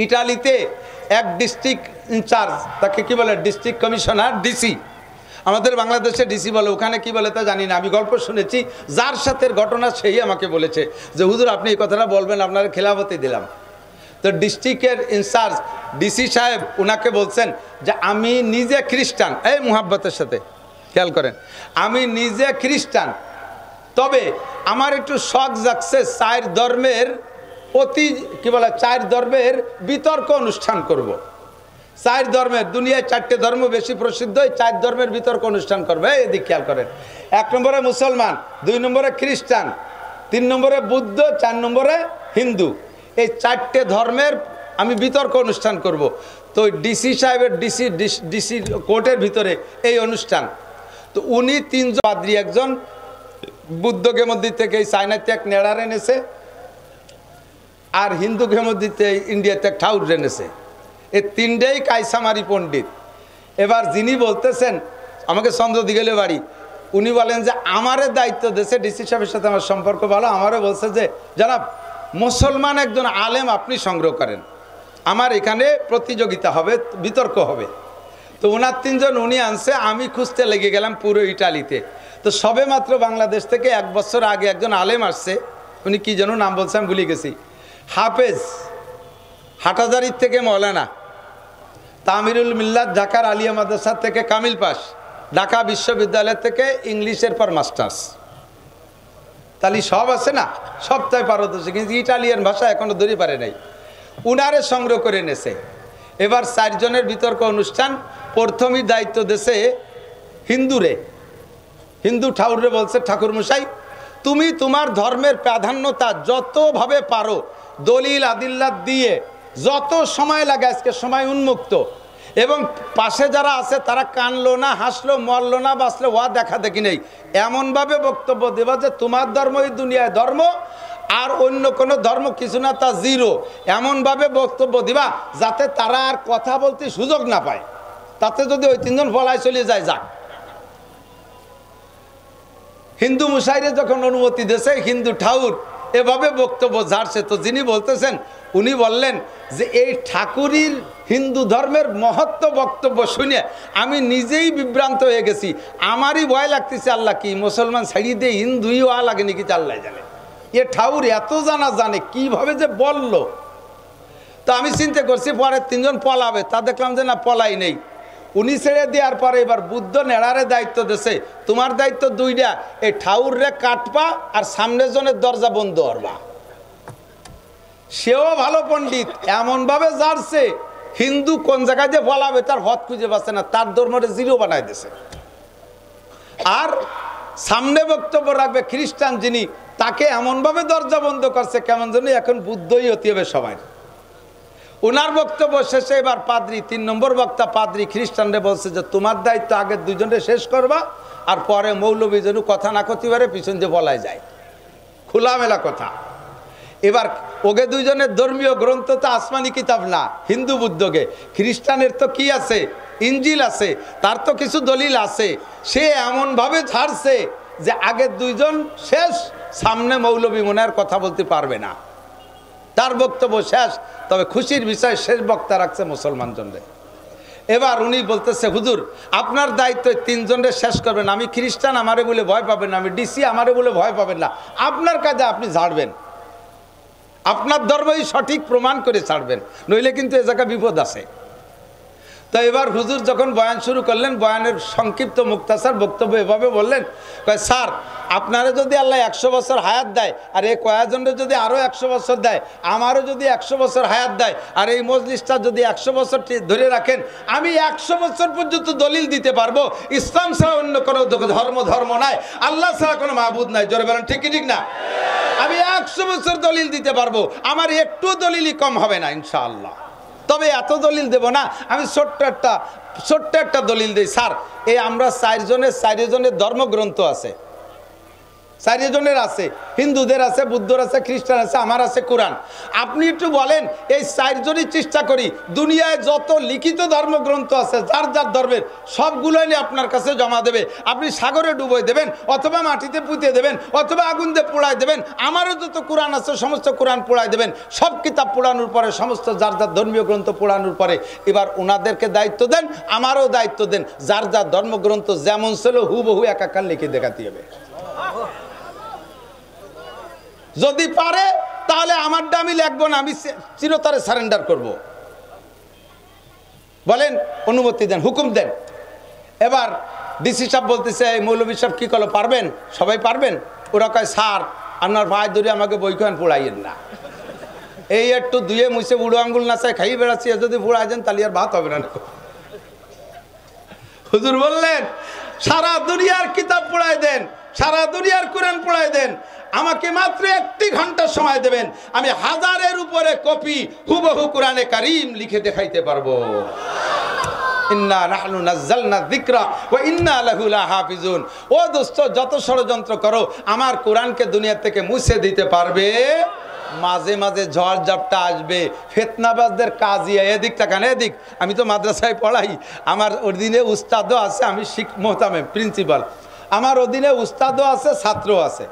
ইটালিতে এক district in charge, তাকে কি বলে ডিস্ট্রিক্ট কমিশনার, ডিসি, আমাদের বাংলাদেশে ডিসি বলে, ওখানে কি বলে তা জানি না, আমি গল্প শুনেছি, যার সাথে ঘটনা সেই আমাকে বলেছে যে হুজুর আপনি এই কথাটা বলবেন, আপনার খেলাফতি দিলাম। তো ডিস্ট্রিক্টের ইনচার্জ ডিসি সাহেব ওনাকে বলছেন যে আমি নিজে খ্রিস্টান, এই মুহাব্বতের সাথে খেয়াল করেন, আমি নিজে খ্রিস্টান, তবে আমার একটু শখ জাগছে চার ধর্মের কি বলে চার ধর্মের বিতর্ক অনুষ্ঠান করব। চার ধর্মের, দুনিয়ায় 4টে ধর্ম বেশি প্রসিদ্ধ, এই 4 ধর্মের বিতর্ক অনুষ্ঠান করবে। এদিক খেয়াল করেন, 1 নম্বরে মুসলমান, 2 নম্বরে খ্রিস্টান, 3 নম্বরে বুদ্ধ, 4 নম্বরে হিন্দু, এই 4টে ধর্মের আমি বিতর্ক অনুষ্ঠান করব। তো ডিসি সাহেবের ডিসি কোর্টের ভিতরে এই অনুষ্ঠান। তো উনি 3 জন পাদ্রী, একজন বুদ্ধকে মন্দির থেকে এই চায়নাতে এক নেড়ার এনেছে, আর হিন্দুকে মন্দিরতে ইন্ডিয়াতে এক ঠাউর এনেছে, এই 3টেই কায়সামারি পণ্ডিত। এবার যিনি বলতেছেন, আমাকে চন্দ্রদিগেলে বাড়ি, উনি বলেন যে আমারে দায়িত্ব দিয়েছে, ডিসি সাহেবের সাথে আমার সম্পর্ক ভালো, আমারও বলছে যে জনাব মুসলমান একজন আলেম আপনি সংগ্রহ করেন, আমার এখানে প্রতিযোগিতা হবে, বিতর্ক হবে। তো ওনার 3 জন উনি আনছে, আমি খুঁজতে লেগে গেলাম পুরো ইটালিতে। তো সবে মাত্র বাংলাদেশ থেকে 1 বছর আগে একজন আলেম আসছে, উনি কি যেন নাম বলছে আমি ভুলে গেছি, হাফেজ, হাটহাজারীর থেকে মৌলানা, তামিরুল মিল্লাত ঢাকার আলিয়া মাদ্রাসা থেকে কামিল পাস, ঢাকা বিশ্ববিদ্যালয় থেকে ইংলিশের পর মাস্টার্স, তাহলে সব আছে না, সবটাই পারদর্শী, কিন্তু ইটালিয়ান ভাষা এখনো ধরে পারে নাই, উনারে সংগ্রহ করে এনেছে। এবার 4 জনের বিতর্ক অনুষ্ঠান, প্রথমই দায়িত্ব দেশে হিন্দুরে, হিন্দু ঠাকুরে বলছে ঠাকুর মশাই তুমি তোমার ধর্মের প্রাধান্যতা যতভাবে পারো দলিল আদিল্লাত দিয়ে যত সময় লাগে, আজকে সময় উন্মুক্ত, এবং পাশে যারা আছে তারা কানলো না, হাসলো, মরলো না, বাঁচলো, ওয়া দেখা দেখি নেই, এমনভাবে বক্তব্য দেবা যে তোমার ধর্মই দুনিয়ায় ধর্ম, আর অন্য কোনো ধর্ম কিছু না, তা জিরো, এমনভাবে বক্তব্য দিবা যাতে তারা আর কথা বলতে সুযোগ না পায়, তাতে যদি ওই 3 জন পলায় চলে যায় যাক। হিন্দু মুসাইরে যখন অনুমতি দিয়েছে, হিন্দু ঠাকুর এভাবে বক্তব্য ঝাড়ছে। তো যিনি বলতেছেন উনি বললেন যে এই ঠাকুরের হিন্দু ধর্মের মহত্ব বক্তব্য শুনে আমি নিজেই বিভ্রান্ত হয়ে গেছি, আমারই ভয় লাগতেছে, আল্লাহ কি মুসলমান ছাড়িয়ে দিয়ে হিন্দুই হওয়া লাগে নাকি আল্লাহ জানে, এ ঠাকুর এত জানে কিভাবে যে বলল। তো আমি চিন্তা করছি পরে 3 জন পলাবে, তা দেখলাম যে না পলাই নেই, উনি ছেড়ে দেওয়ার পরে এবার বুদ্ধ নেড়ারে দায়িত্ব দিয়েছে, তোমার দায়িত্ব 2টা, এই ঠাউর রে কাটবা আর সামনের জনের দরজা বন্ধ করবা। সেও ভালো পণ্ডিত, এমনভাবে জানছে হিন্দু কোন জায়গায় যে বলাবে তার হদ খুঁজে পাচ্ছে না, তার ধর্মরে জিরো বানায় দিয়েছে। আর সামনে বক্তব্য রাখবে খ্রিস্টান যিনি, তাকে এমনভাবে দরজা বন্ধ করছে কেমন যেন এখন বুদ্ধই হতে হবে সবাই। ওনার বক্তব্য শেষে এবার পাদ্রী, 3 নম্বর বক্তা পাদ্রী খ্রিস্টানরে বলছে যে তোমার দায়িত্ব আগে 2 জনরে শেষ করবা, আর পরে মৌলবী যেন কথা না করতে পারে পিছন দিয়ে বলাই যায়, খোলামেলা কথা। এবার ওকে 2 জনের ধর্মীয় গ্রন্থ তো আসমানি কিতাব না, হিন্দু বুদ্ধকে, খ্রিস্টানের তো কি আছে, ইঞ্জিল আছে, তার তো কিছু দলিল আছে, সে এমনভাবে ছাড়ছে যে আগে 2 জন শেষ, সামনে মৌলবী মনে আর কথা বলতে পারবে না, তার বক্তব্য শেষ। তবে খুশির বিষয় শেষ বক্তা রাখছে মুসলমান জনরে। এবার উনি বলতেছে হুজুর আপনার দায়িত্ব 3 জনের শেষ করবেন, আমি খ্রিস্টান আমারে বলে ভয় পাবেন না, আমি ডিসি আমারে বলে ভয় পাবেন না, আপনার কাজে আপনি ছাড়বেন, আপনার ধর্মই সঠিক প্রমাণ করে ছাড়বেন, নইলে কিন্তু এ জায়গায় বিপদ আছে। তো এবার হুজুর যখন বয়ান শুরু করলেন, বয়ানের সংক্ষিপ্ত মুক্তাসার বক্তব্য এভাবে বললেন, স্যার আপনারা যদি আল্লাহ 100 বছর হায়াত দেয়, আর এই কয়েকজনের যদি আরও 100 বছর দেয়, আমারও যদি 100 বছর হায়াত দেয়, আর এই মজলিসটা যদি 100 বছর ধরে রাখেন, আমি 100 বছর পর্যন্ত দলিল দিতে পারবো ইসলাম ছাড়া অন্য কোনো ধর্ম নাই, আল্লাহ ছাড়া কোনো মাহবুদ নাই। জোরে বলেন ঠিক কি ঠিক না? আমি 100 বছর দলিল দিতে পারবো, আমার একটু দলিলই কম হবে না ইনশাআল্লাহ। তবে এত দলিল দেব না, আমি ছোট্ট একটা দলিল দিই। স্যার এই আমরা 4 জনের ধর্মগ্রন্থ আছে, চারজনের আছে, হিন্দুদের আছে, বুদ্ধর আছে, খ্রিস্টান আছে, আমার আছে কোরআন। আপনি একটু বলেন, এই চারজনই চেষ্টা করি দুনিয়ায় যত লিখিত ধর্মগ্রন্থ আছে যার যার ধর্মের সবগুলো নিয়ে আপনার কাছে জমা দেবে। আপনি সাগরে ডুবোয় দেবেন, অথবা মাটিতে পুঁতে দেবেন, অথবা আগুন দিয়ে পোড়ায় দেবেন। আমারও যত কোরআন আছে সমস্ত কোরআন পোড়ায় দেবেন। সব কিতাব পোড়ানোর পরে, সমস্ত যার যার ধর্মীয় গ্রন্থ পোড়ানোর পরে এবার ওনাদেরকে দায়িত্ব দেন, আমারও দায়িত্ব দেন। যার যার ধর্মগ্রন্থ যেমন ছিল হুবহু একাকার লিখে দেখাতে হবে। যদি পারে তাহলে আমারটা আমি লিখবো না, আমি চিরতরে সারেন্ডার করব। বলেন, অনুমতি দেন, হুকুম দেন। এবার ডিসি সাহেব বলতেছে, এই মৌলভী সাহেব কি করলো, পারবেন? সবাই পারবেন? ওরা কয়, স্যার আপনার ভাই ধরে আমাকে বইখান পোড়াইয়েন না, এই একটু ধুয়ে মুছে বুড়ো আঙ্গুল নাচায় খাই বেড়াচ্ছি, যদি পোড়াই দেন তাহলে আর ভাত হবে না। হুজুর বললেন, সারা দুনিয়ার কিতাব পড়ায় দেন, সারা দুনিয়ার কোরআন পড়ায় দেন, আমাকে মাত্র 1 ঘন্টা সময় দেবেন, আমি 1000-এর উপরে কপি হুবহু কোরআনে কারীম লিখে দেখাইতে পারবো। ইন্না নাহনু নাযালনা যিকরা ওয়া ইন্না লাহু লাহাফিজুন। ও দোস্ত, যত ষড়যন্ত্র করো আমার কোরআনকে দুনিয়া থেকে মুছে দিতে পারবে? মাঝে মাঝে ঝড় ঝাপটা আসবে, ফিতনাবাজদের কাজই। এদিক তাকান, এদিক। আমি তো মাদ্রাসায় পড়াই, আমার অধীনে উস্তাদও আছে, আমি মোহতামেম প্রিন্সিপাল, আমার অধীনে উস্তাদও আছে, ছাত্রও আছে।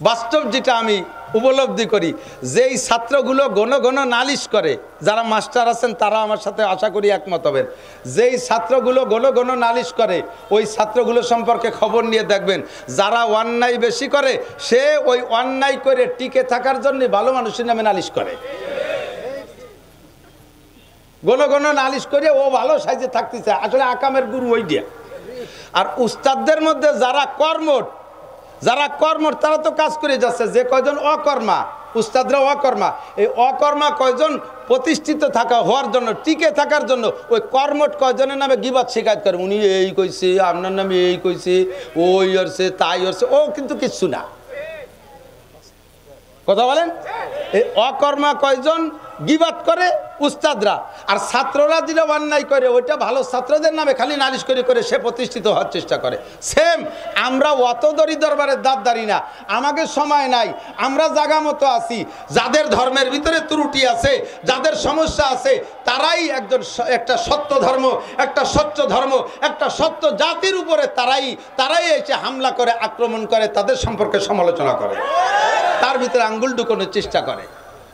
বাস্তব যেটা আমি উপলব্ধি করি, যেই ছাত্রগুলো ঘন ঘন নালিশ করে, যারা মাস্টার আছেন তারা আমার সাথে আশা করি একমত হবেন, যেই ছাত্রগুলো ঘন ঘন নালিশ করে ওই ছাত্রগুলো সম্পর্কে খবর নিয়ে দেখবেন, যারা অন্যায় বেশি করে সে ওই অন্যায় করে টিকে থাকার জন্য ভালো মানুষের নামে নালিশ করে। ঘন ঘন নালিশ করে ও ভালো সাইজে থাকতেছে, আসলে আকামের গুরু ওই দিয়ে। আর উস্তাদদের মধ্যে যারা কর্মঠ তারা তো কাজ করে যাচ্ছে, যে কয়জন অকর্মা, উস্তাদরা অকর্মা, এই অকর্মা কয়জন প্রতিষ্ঠিত হওয়ার জন্য, টিকে থাকার জন্য ওই কর্মঠ কয়জনের নামে গীবত শিকায়ত করে, উনি এই কইছে, আপনার নামে এই কইছে, ওই হচ্ছে তাই হচ্ছে, ও কিন্তু কিচ্ছু না। কথা বলেন, এই অকর্মা কয়জন গীবত করে উস্তাদরা, আর ছাত্ররা যেটা অন্যায় করে ওইটা ভালো ছাত্রদের নামে খালি নালিশ করে করে সে প্রতিষ্ঠিত হওয়ার চেষ্টা করে। সেম আমরা অত দরি দরবারের দাঁত দাঁড়ি না, আমাকে সময় নাই, আমরা জায়গা মতো আছি। যাদের ধর্মের ভিতরে ত্রুটি আছে, যাদের সমস্যা আছে, তারাই একটা সত্য ধর্ম, একটা স্বচ্ছ ধর্ম, একটা সত্য জাতির উপরে তারাই এসে হামলা করে, আক্রমণ করে, তাদের সম্পর্কে সমালোচনা করে, তার ভিতরে আঙ্গুল ঢুকানোর চেষ্টা করে।